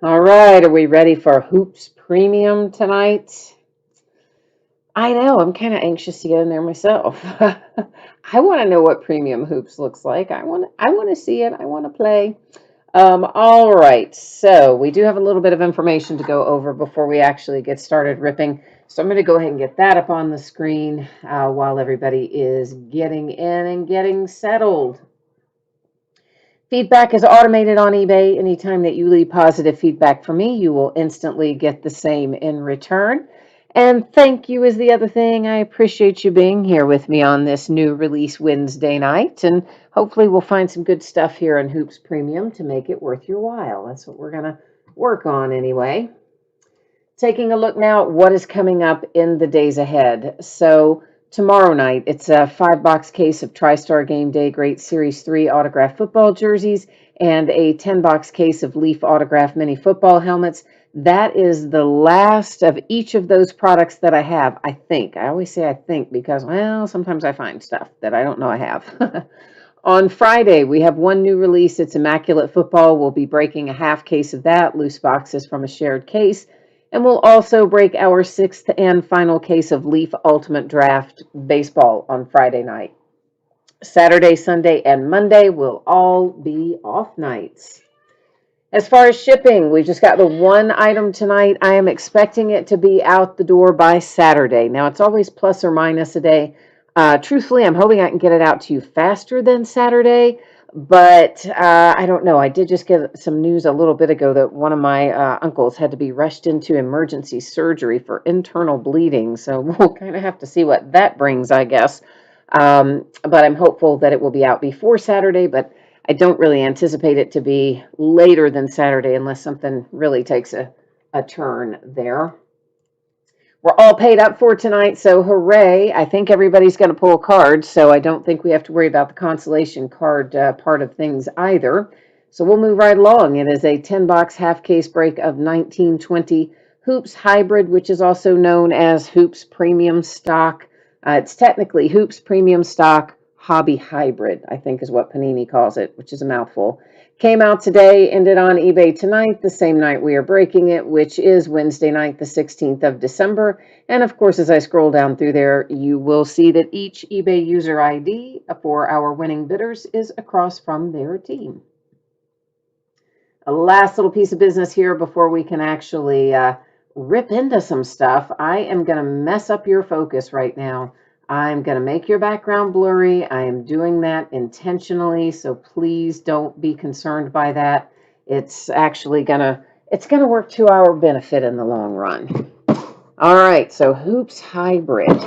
All right, are we ready for Hoops Premium tonight? I know, I'm kind of anxious to get in there myself. I want to know what Premium Hoops looks like. I want to see it. I want to play. All right, so we do have a little bit of information to go over before we actually get started ripping. So I'm going to go ahead and get that up on the screen while everybody is getting in and getting settled. Feedback is automated on eBay. Anytime that you leave positive feedback for me, you will instantly get the same in return. And thank you is the other thing. I appreciate you being here with me on this new release Wednesday night. And hopefully we'll find some good stuff here on Hoops Premium to make it worth your while. That's what we're going to work on anyway. Taking a look now at what is coming up in the days ahead. So tomorrow night, it's a 5-box case of TriStar Game Day Great Series 3 autographed football jerseys and a 10-box case of Leaf autographed mini football helmets. That is the last of each of those products that I have, I think. I always say I think because, well, sometimes I find stuff that I don't know I have. On Friday, we have one new release. It's Immaculate Football. We'll be breaking a half case of that, loose boxes from a shared case. And we'll also break our 6th and final case of Leaf Ultimate Draft Baseball on Friday night. Saturday, Sunday, and Monday will all be off nights. As far as shipping, we just got the one item tonight. I am expecting it to be out the door by Saturday. Now, it's always plus or minus a day. Truthfully, I'm hoping I can get it out to you faster than Saturday, but I don't know. I did just get some news a little bit ago that one of my uncles had to be rushed into emergency surgery for internal bleeding, so we'll kind of have to see what that brings, I guess. But I'm hopeful that it will be out before Saturday, but I don't really anticipate it to be later than Saturday unless something really takes a turn there. We're all paid up for tonight, so hooray. I think everybody's going to pull cards, so I don't think we have to worry about the consolation card part of things either. So we'll move right along. It is a 10-box half case break of 1920 Hoops Hybrid, which is also known as Hoops Premium Stock. It's technically Hoops Premium Stock Hobby Hybrid, I think is what Panini calls it, which is a mouthful. Came out today, ended on eBay tonight, the same night we are breaking it, which is Wednesday night, the 16th of December. And of course, as I scroll down through there, you will see that each eBay user ID for our winning bidders is across from their team. A last little piece of business here before we can actually rip into some stuff. I am going to mess up your focus right now. I'm going to make your background blurry. I am doing that intentionally, so please don't be concerned by that. It's actually going to work to our benefit in the long run. All right, so Hoops Hybrid.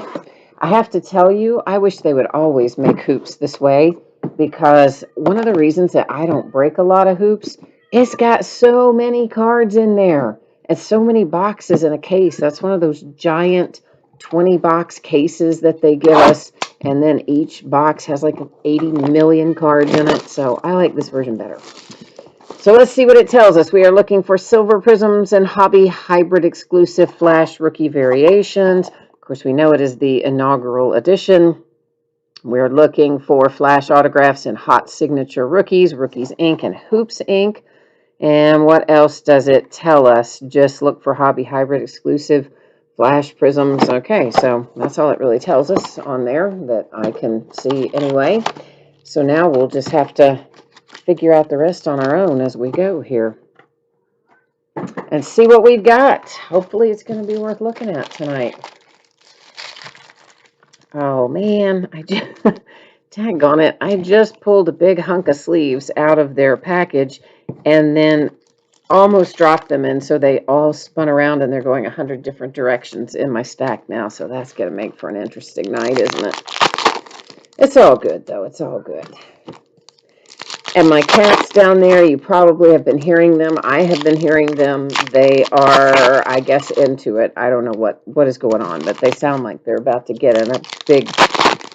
I have to tell you, I wish they would always make hoops this way, because one of the reasons that I don't break a lot of hoops, it's got so many cards in there. It's so many boxes in a case. That's one of those giant 20-box cases that they give us, and then each box has like 80 million cards in it, so I like this version better. So let's see what it tells us. We are looking for Silver Prisms and Hobby Hybrid exclusive Flash Rookie Variations. Of course, we know it is the inaugural edition. We're looking for Flash autographs in Hot Signature Rookies, Rookies Ink, and Hoops Ink. And what else does it tell us? Just look for Hobby Hybrid exclusive Flash Prisms. Okay, so that's all it really tells us on there that I can see anyway. So now we'll just have to figure out the rest on our own as we go here and see what we've got. Hopefully it's going to be worth looking at tonight. Oh man, daggone it, I just pulled a big hunk of sleeves out of their package and then almost dropped them, and so they all spun around and they're going 100 different directions in my stack now, so that's going to make for an interesting night, isn't it? It's all good though, it's all good. And my cats down there, you probably have been hearing them. I have been hearing them. They are, I guess, into it. I don't know what is going on, but they sound like they're about to get in a big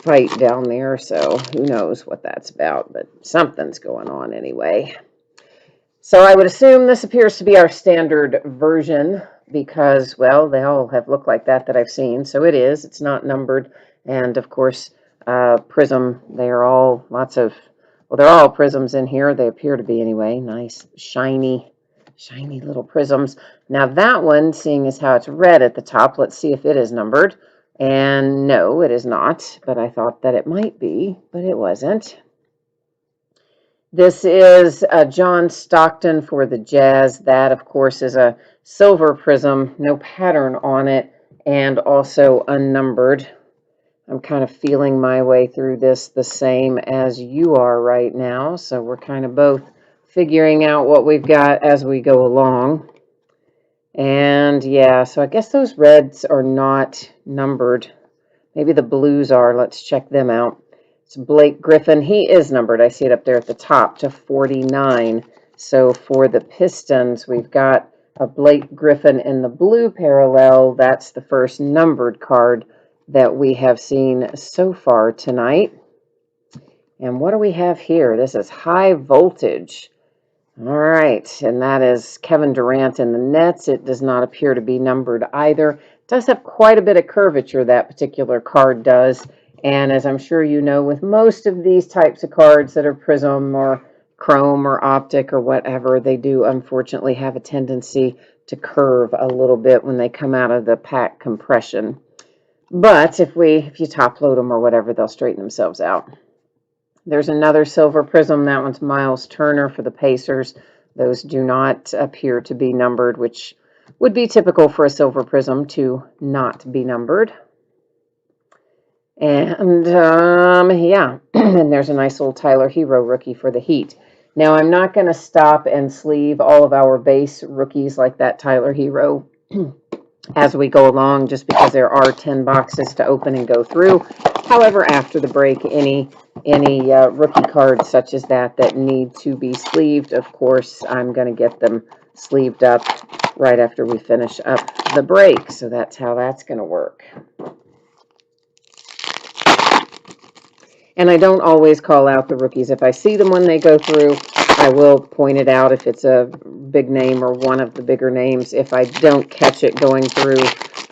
fight down there, so who knows what that's about, but something's going on anyway. So I would assume this appears to be our standard version because, well, they all have looked like that I've seen, so it is. It's not numbered, and of course, Prism, they are all lots of... Well, they're all prisms in here. They appear to be anyway. Nice, shiny Shiny little prisms. Now that one, seeing as how it's red at the top, let's see if it is numbered. And no, it is not, but I thought that it might be, but it wasn't. This is John Stockton for the Jazz. That, of course, is a silver prism, no pattern on it, and also unnumbered. I'm kind of feeling my way through this the same as you are right now, so we're kind of both figuring out what we've got as we go along. And yeah, so I guess those reds are not numbered. Maybe the blues are. Let's check them out. It's Blake Griffin. He is numbered. I see it up there at the top to 49. So for the Pistons, we've got a Blake Griffin in the blue parallel. That's the first numbered card that we have seen so far tonight. And what do we have here? This is High Voltage. All right, and that is Kevin Durant in the Nets. It does not appear to be numbered either. It does have quite a bit of curvature, that particular card does. And as I'm sure you know, with most of these types of cards that are prism or chrome or optic or whatever, they do unfortunately have a tendency to curve a little bit when they come out of the pack compression. But if you top load them or whatever, they'll straighten themselves out. There's another silver prism. That one's Miles Turner for the Pacers. Those do not appear to be numbered, which would be typical for a silver prism to not be numbered. And yeah, and there's a nice little Tyler Hero rookie for the Heat. Now, I'm not going to stop and sleeve all of our base rookies like that Tyler Hero as we go along, just because there are 10 boxes to open and go through. However, after the break, any rookie cards such as that need to be sleeved, of course, I'm going to get them sleeved up right after we finish up the break. So that's how that's going to work. And I don't always call out the rookies. If I see them when they go through, I will point it out if it's a big name or one of the bigger names. If I don't catch it going through,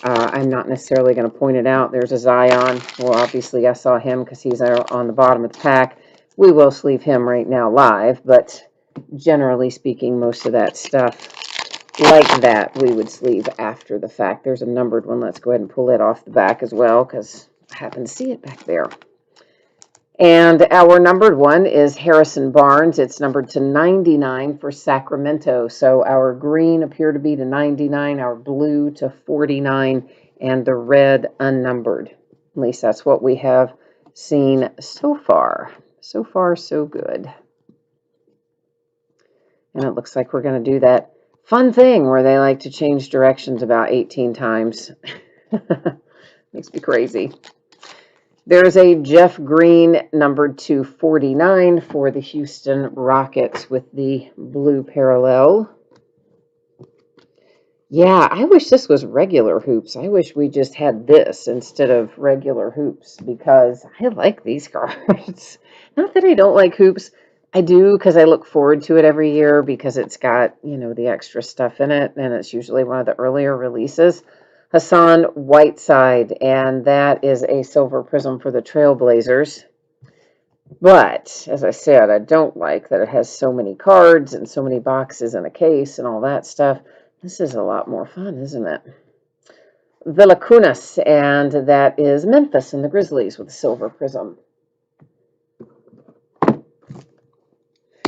I'm not necessarily going to point it out. There's a Zion. Well, obviously I saw him because he's on the bottom of the pack. We will sleeve him right now live, but generally speaking, most of that stuff like that we would sleeve after the fact. There's a numbered one. Let's go ahead and pull it off the back as well because I happen to see it back there. And our numbered one is Harrison Barnes. It's numbered to 99 for Sacramento. So our green appear to be to 99, our blue to 49, and the red unnumbered. At least that's what we have seen so far. So far, so good. And it looks like we're going to do that fun thing where they like to change directions about 18 times. Makes me crazy. There's a Jeff Green numbered to 49 for the Houston Rockets with the blue parallel. Yeah, I wish this was regular hoops. I wish we just had this instead of regular hoops because I like these cards. Not that I don't like hoops. I do because I look forward to it every year because it's got, the extra stuff in it, and it's usually one of the earlier releases. Hassan Whiteside, and that is a silver prism for the Trailblazers. But, as I said, I don't like that it has so many cards and so many boxes in a case and all that stuff. This is a lot more fun, isn't it? Villacunas, and that is Memphis and the Grizzlies with a silver prism.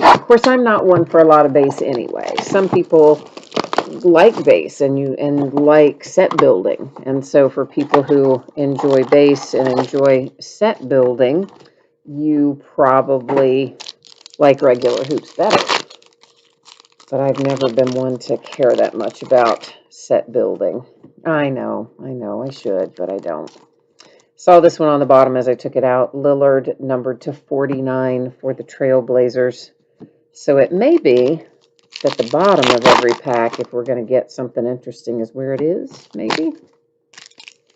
Of course, I'm not one for a lot of base anyway. Some people like base and like set building, and so for people who enjoy base and enjoy set building, you probably like regular hoops better. But I've never been one to care that much about set building. I know, I should, but I don't. Saw this one on the bottom as I took it out. Lillard numbered to 49 for the Trailblazers. So it may be that the bottom of every pack, if we're going to get something interesting, is where it is, maybe.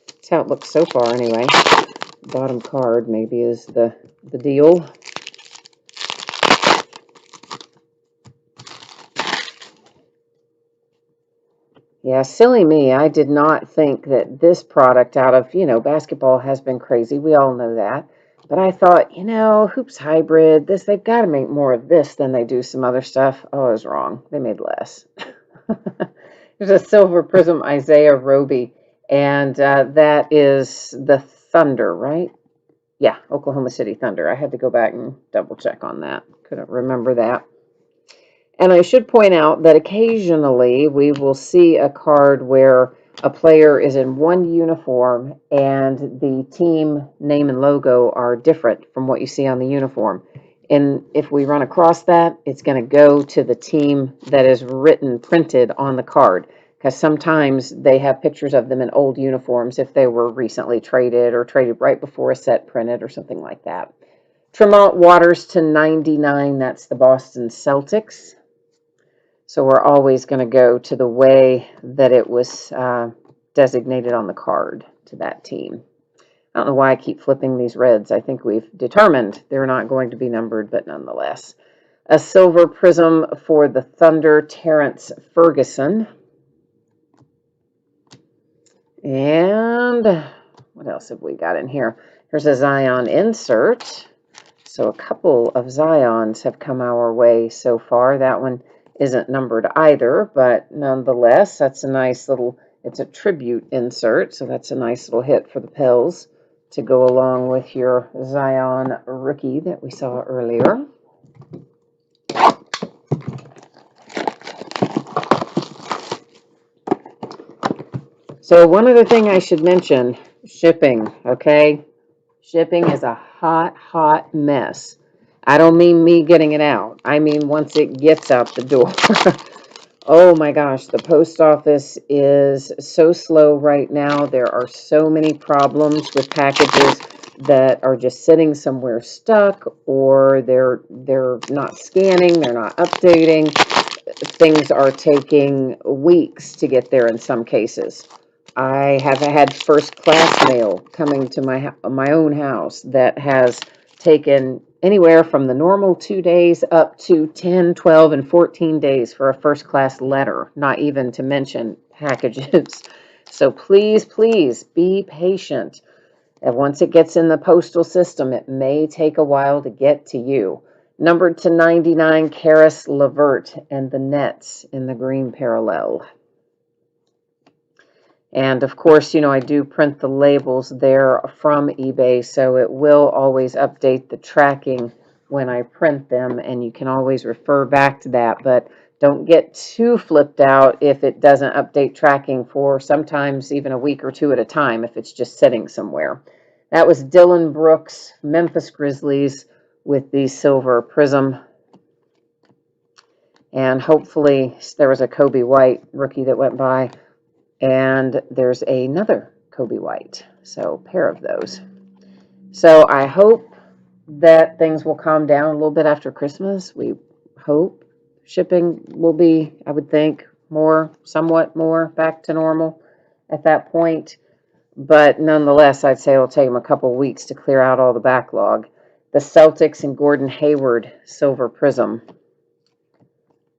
That's how it looks so far, anyway. Bottom card, maybe, is the deal. Yeah, silly me. I did not think that this product out of, basketball has been crazy. We all know that. But I thought, Hoops Hybrid, they've got to make more of this than they do some other stuff. Oh, I was wrong. They made less. There's a silver prism Isaiah Roby, and that is the Thunder, right? Yeah, Oklahoma City Thunder. I had to go back and double check on that. Couldn't remember that. And I should point out that occasionally we will see a card where a player is in one uniform and the team name and logo are different from what you see on the uniform. And if we run across that, it's going to go to the team that is printed on the card. Because sometimes they have pictures of them in old uniforms if they were recently traded or traded right before a set printed or something like that. Tremont Waters to 99, that's the Boston Celtics. So we're always going to go to the way that it was designated on the card to that team. I don't know why I keep flipping these reds. I think we've determined they're not going to be numbered, but nonetheless. A silver prism for the Thunder, Terrence Ferguson. And what else have we got in here? Here's a Zion insert. So a couple of Zions have come our way so far. That one isn't numbered either, but nonetheless, that's a nice little, it's a tribute insert, so that's a nice little hit for the Pels to go along with your Zion rookie that we saw earlier. So one other thing I should mention, shipping, okay? Shipping is a hot, hot mess. I don't mean me getting it out. I mean once it gets out the door. Oh my gosh, the post office is so slow right now. There are so many problems with packages that are just sitting somewhere stuck, or they're not scanning, they're not updating. Things are taking weeks to get there in some cases. I have had first class mail coming to my own house that has taken anywhere from the normal 2 days up to 10, 12, and 14 days for a first class letter, not even to mention packages. So please, please be patient. And once it gets in the postal system, it may take a while to get to you. Numbered to 99, Karis LeVert and the Nets in the green parallel. And of course, you know, I do print the labels there from eBay, so it will always update the tracking when I print them, and you can always refer back to that. But don't get too flipped out if it doesn't update tracking for sometimes even a week or two at a time if it's just sitting somewhere. That was Dylan Brooks, Memphis Grizzlies, with the silver prism. And hopefully there was a Kobe White rookie that went by. And there's another Kobe White. So a pair of those. So I hope that things will calm down a little bit after Christmas. We hope shipping will be, I would think, somewhat more back to normal at that point. But nonetheless, I'd say it'll take them a couple weeks to clear out all the backlog. The Celtics and Gordon Hayward silver prism.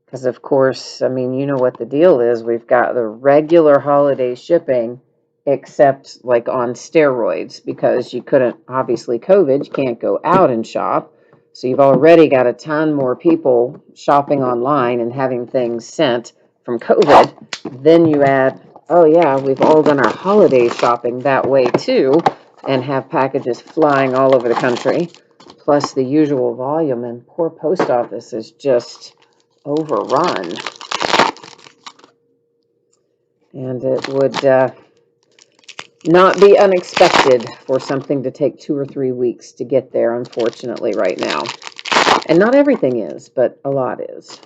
Because, of course, I mean, you know what the deal is. We've got the regular holiday shipping, except like on steroids, because you couldn't, obviously, COVID, you can't go out and shop. So you've already got a ton more people shopping online and having things sent from COVID. Then you add, oh, yeah, we've all done our holiday shopping that way, too, and have packages flying all over the country, plus the usual volume. And poor post office is just overrun, and it would not be unexpected for something to take 2 or 3 weeks to get there, unfortunately, right now. And not everything is, but a lot is.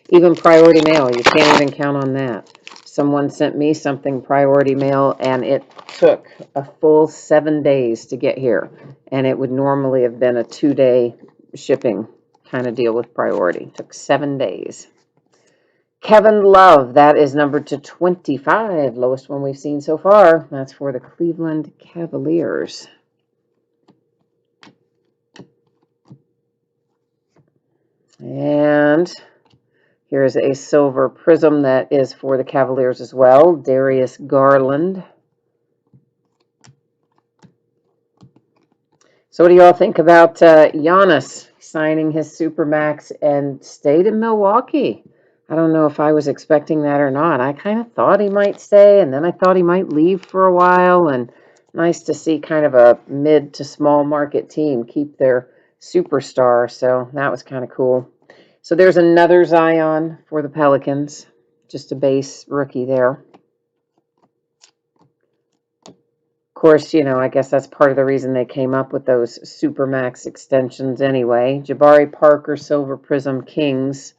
Even priority mail, you can't even count on that. Someone sent me something priority mail, and it took a full 7 days to get here, and it would normally have been a 2-day shipping kind of deal with priority. It took 7 days. Kevin Love, that is numbered to 25, lowest one we've seen so far. That's for the Cleveland Cavaliers. And here's a silver prism that is for the Cavaliers as well. Darius Garland. So what do you all think about Giannis signing his Supermax and stayed in Milwaukee I don't know if I was expecting that or not. I kind of thought he might stay, and then I thought he might leave for a while. And nice to see kind of a mid to small market team keep their superstar. So that was kind of cool. So there's another Zion for the Pelicans, just a base rookie there. Of course, I guess that's part of the reason they came up with those Supermax extensions anyway. Jabari Parker, Silver Prism Kings,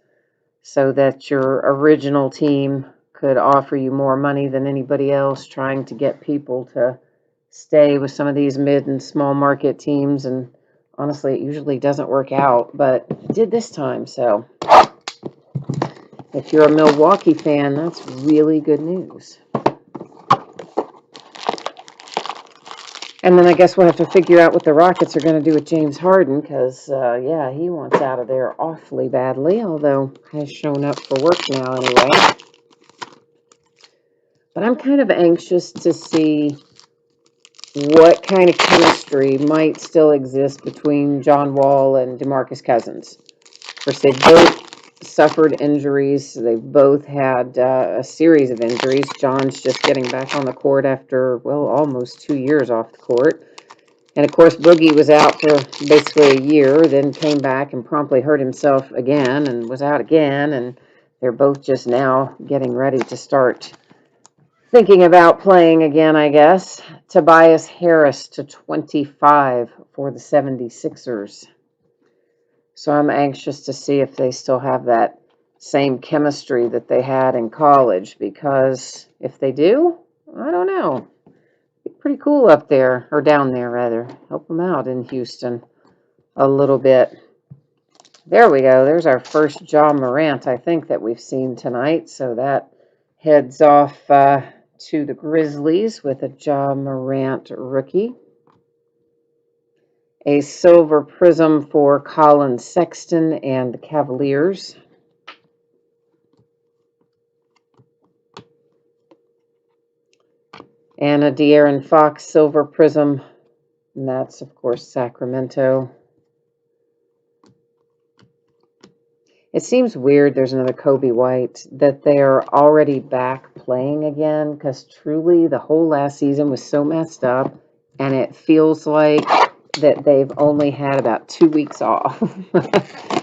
so that your original team could offer you more money than anybody else, trying to get people to stay with some of these mid and small market teams. And honestly, it usually doesn't work out, but it did this time. So if you're a Milwaukee fan, that's really good news. And then I guess we'll have to figure out what the Rockets are going to do with James Harden because, yeah, he wants out of there awfully badly, although has shown up for work now anyway. But I'm kind of anxious to see what kind of chemistry might still exist between John Wall and DeMarcus Cousins. Of course, they both suffered injuries. They both had a series of injuries. John's just getting back on the court after, well, almost 2 years off the court. And of course, Boogie was out for basically a year, then came back and promptly hurt himself again and was out again. And they're both just now getting ready to start thinking about playing again, I guess. Tobias Harris to 25 for the 76ers. So I'm anxious to see if they still have that same chemistry that they had in college, because if they do, I don't know. Pretty cool up there, or down there rather. Help them out in Houston a little bit. There we go. There's our first Ja Morant, I think, that we've seen tonight. So that heads off to the Grizzlies with a Ja Morant rookie. A silver prism for Colin Sexton and the Cavaliers. And a De'Aaron Fox silver prism. And that's, of course, Sacramento. It seems weird, there's another Kobe White, that they are already back playing again, because truly the whole last season was so messed up, and it feels like that they've only had about 2 weeks off.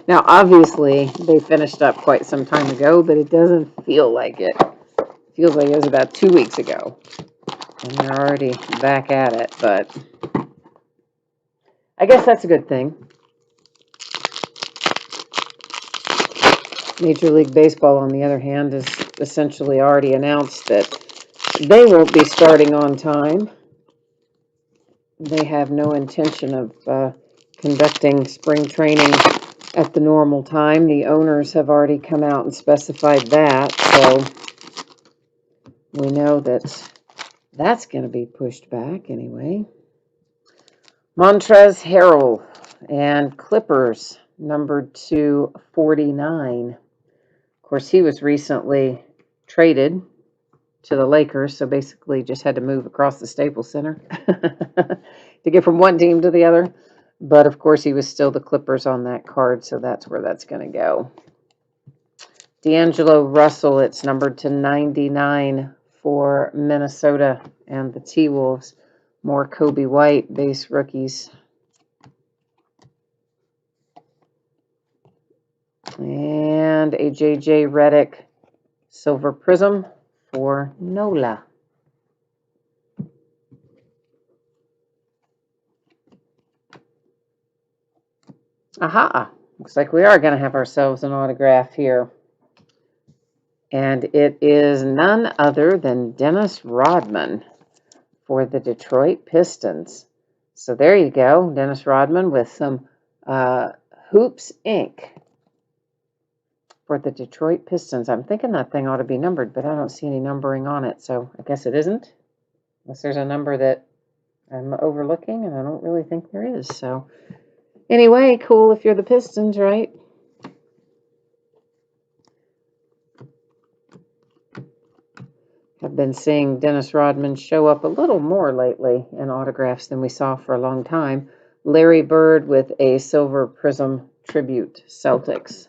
Now, obviously, they finished up quite some time ago, but it doesn't feel like it. It feels like it was about 2 weeks ago, and they're already back at it, but I guess that's a good thing. Major League Baseball, on the other hand, has essentially already announced that they won't be starting on time. They have no intention of conducting spring training at the normal time. The owners have already come out and specified that, so we know that that's going to be pushed back anyway. Montrezl Harrell and Clippers, numbered to 49. Of course, he was recently traded to the Lakers, so basically just had to move across the Staples Center to get from one team to the other. But of course, he was still the Clippers on that card, so that's where that's going to go. D'Angelo Russell, it's numbered to 99 for Minnesota and the T-Wolves. More Kobe White base rookies. And a JJ Redick silver prism for NOLA. Aha! Looks like we are going to have ourselves an autograph here. And it is none other than Dennis Rodman for the Detroit Pistons. So there you go, Dennis Rodman with some Hoops Inc. for the Detroit Pistons. I'm thinking that thing ought to be numbered, but I don't see any numbering on it, so I guess it isn't. Unless there's a number that I'm overlooking, and I don't really think there is. So anyway, cool if you're the Pistons, right? I've been seeing Dennis Rodman show up a little more lately in autographs than we saw for a long time. Larry Bird with a silver prism tribute, Celtics.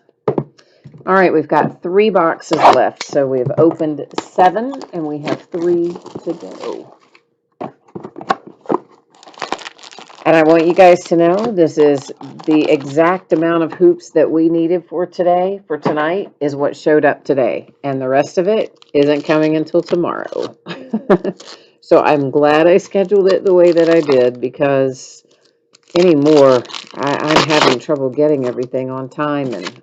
All right, we've got 3 boxes left. So we've opened 7 and we have 3 to go. And I want you guys to know this is the exact amount of hoops that we needed for today, for tonight, is what showed up today. And the rest of it isn't coming until tomorrow. So I'm glad I scheduled it the way that I did, because anymore, I'm having trouble getting everything on time. And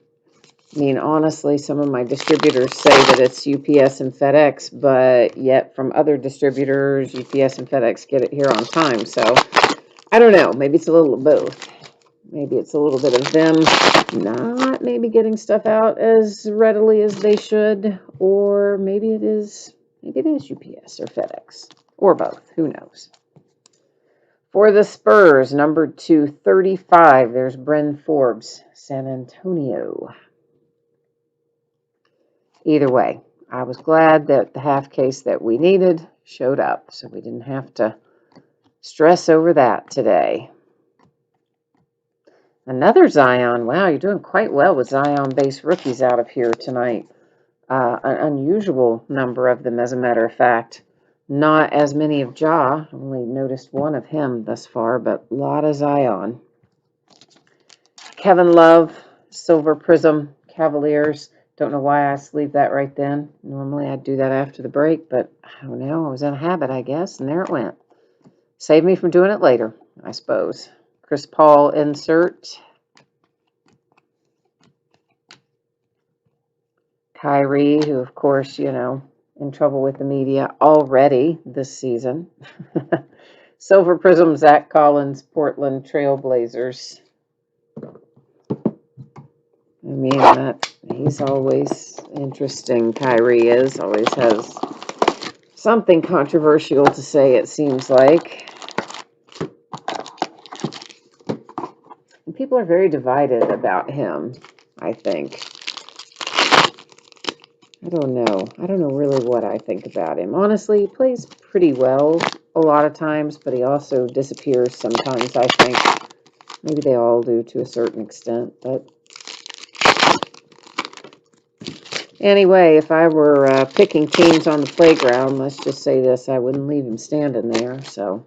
I mean, honestly, some of my distributors say that it's UPS and FedEx, but yet from other distributors, UPS and FedEx get it here on time. So I don't know. Maybe it's a little of both. Maybe it's a little bit of them not maybe getting stuff out as readily as they should, or maybe it is UPS or FedEx, or both. Who knows? For the Spurs, number 235, there's Bryn Forbes, San Antonio. Either way, I was glad that the half case that we needed showed up, so we didn't have to stress over that today. Another Zion. Wow, you're doing quite well with Zion-based rookies out of here tonight. An unusual number of them, as a matter of fact. Not as many of Ja. Only noticed one of him thus far, but a lot of Zion. Kevin Love, Silver Prism, Cavaliers. Don't know why I sleeved that right then. Normally I'd do that after the break, but I don't know. I was in a habit, I guess, and there it went. Saved me from doing it later, I suppose. Chris Paul insert. Kyrie, who, of course, in trouble with the media already this season. Silver Prism, Zach Collins, Portland Trail Blazers. I mean, he's always interesting. Kyrie always has something controversial to say, it seems like. And people are very divided about him, I think. I don't know. I don't know really what I think about him. Honestly, he plays pretty well a lot of times, but he also disappears sometimes, I think. Maybe they all do to a certain extent, but anyway, if I were picking teams on the playground, let's just say this, I wouldn't leave him standing there, so.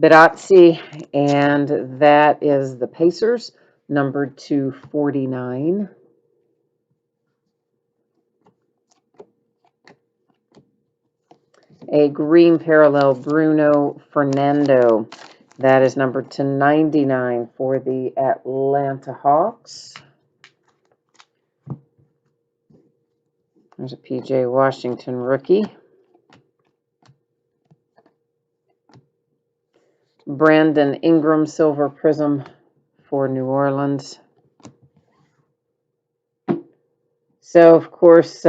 Birazzi, and that is the Pacers, number 249. A green parallel, Bruno Fernando. That is number 299 for the Atlanta Hawks. There's a PJ Washington rookie. Brandon Ingram, Silver Prism for New Orleans. So, of course,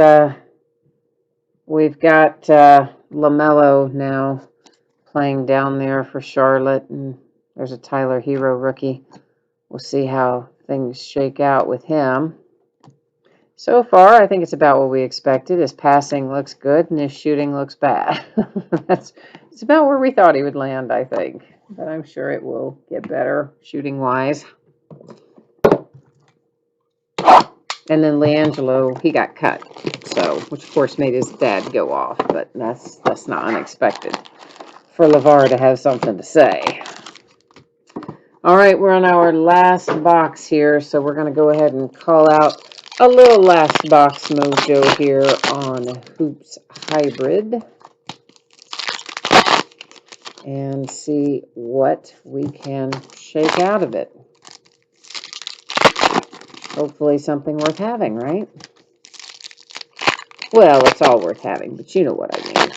we've got LaMelo now playing down there for Charlotte, and there's a Tyler Hero rookie. We'll see how things shake out with him. So far, I think it's about what we expected. His passing looks good, and his shooting looks bad. It's about where we thought he would land, I think. But I'm sure it will get better shooting-wise. And then LiAngelo, he got cut, so which of course made his dad go off, but that's not unexpected for LeVar to have something to say. All right, we're on our last box here, so we're going to go ahead and call out a little last box mojo here on Hoops Hybrid and see what we can shake out of it. Hopefully something worth having, right? Well, it's all worth having, but you know what I mean.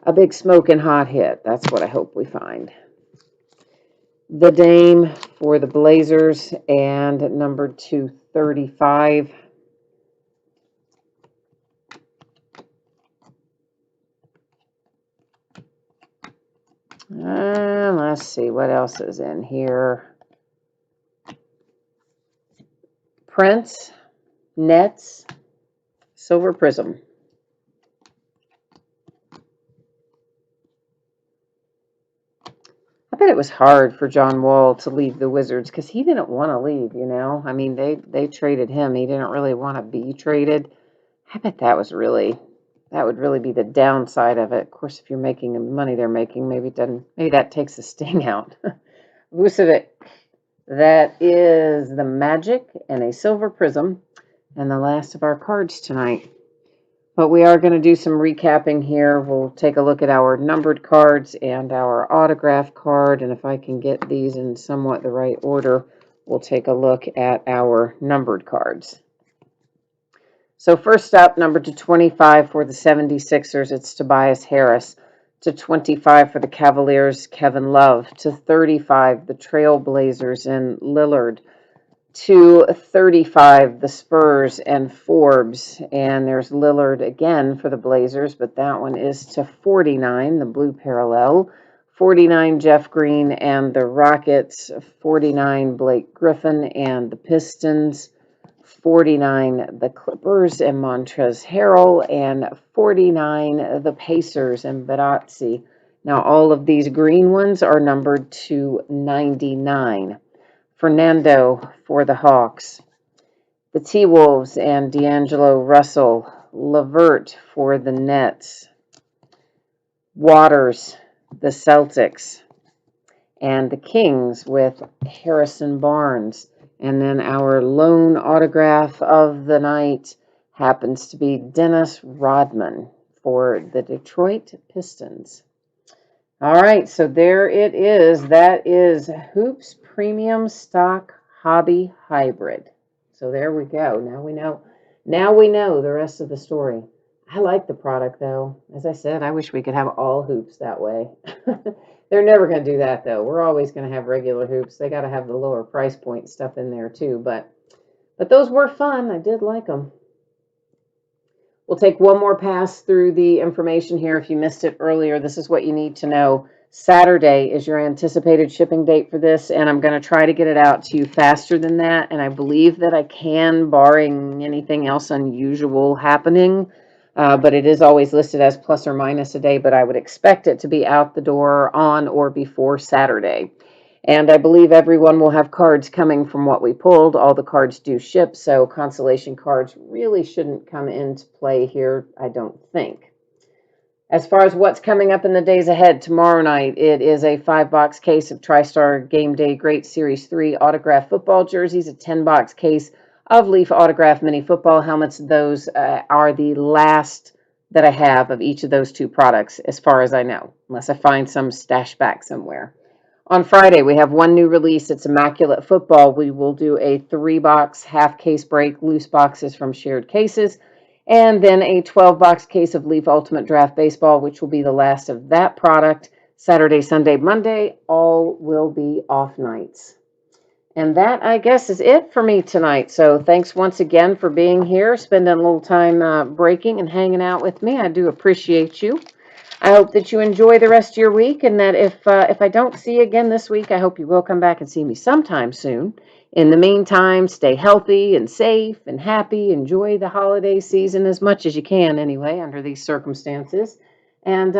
A big smoking hot hit. That's what I hope we find. The Dame for the Blazers and number 235. Let's see what else is in here. Prince, Nets, Silver Prism. I bet it was hard for John Wall to leave the Wizards because he didn't want to leave, you know? I mean, they traded him. He didn't really want to be traded. I bet that would really be the downside of it. Of course, if you're making the money they're making, maybe that takes the sting out. Vucevic, that is the Magic and a Silver Prism, and the last of our cards tonight. But we are going to do some recapping here. We'll take a look at our numbered cards and our autograph card, and if I can get these in somewhat the right order, we'll take a look at our numbered cards. So first up, number to 25 for the 76ers, it's Tobias Harris. To 25 for the Cavaliers, Kevin Love. To 35, the Trailblazers and Lillard. To 35, the Spurs and Forbes. And there's Lillard again for the Blazers, but that one is to 49, the blue parallel. 49, Jeff Green and the Rockets. 49, Blake Griffin and the Pistons. 49, the Clippers and Montrezl Harrell. And 49, the Pacers and Barazzi. Now, all of these green ones are numbered to 99. Fernando for the Hawks. The T-Wolves and D'Angelo Russell. Levert for the Nets. Waters, the Celtics. And the Kings with Harrison Barnes. And then our lone autograph of the night happens to be Dennis Rodman for the Detroit Pistons. All right, so there it is. That is Hoops Premium Stock Hobby Hybrid. So there we go. Now we know. Now we know the rest of the story. I like the product, though. As I said, I wish we could have all hoops that way. They're never going to do that, though. We're always going to have regular hoops. They got to have the lower price point stuff in there, too. But those were fun. I did like them. We'll take one more pass through the information here. If you missed it earlier, this is what you need to know. Saturday is your anticipated shipping date for this, and I'm going to try to get it out to you faster than that. And I believe that I can, barring anything else unusual happening. But it is always listed as plus or minus a day, but I would expect it to be out the door on or before Saturday. And I believe everyone will have cards coming from what we pulled. All the cards do ship, so consolation cards really shouldn't come into play here, I don't think. As far as what's coming up in the days ahead, tomorrow night, it is a 5-box case of TriStar Game Day Great Series 3 autographed football jerseys, a 10-box case of Leaf autographed mini football helmets. Those are the last that I have of each of those two products, as far as I know, unless I find some stash back somewhere. On Friday, we have one new release. It's Immaculate Football. We will do a 3-box half case break, loose boxes from shared cases, and then a 12-box case of Leaf Ultimate Draft Baseball, which will be the last of that product. Saturday, Sunday, Monday, all will be off nights. And that, I guess, is it for me tonight. So thanks once again for being here, spending a little time breaking and hanging out with me. I do appreciate you. I hope that you enjoy the rest of your week, and that if I don't see you again this week, I hope you will come back and see me sometime soon. In the meantime, stay healthy and safe and happy. Enjoy the holiday season as much as you can anyway under these circumstances. And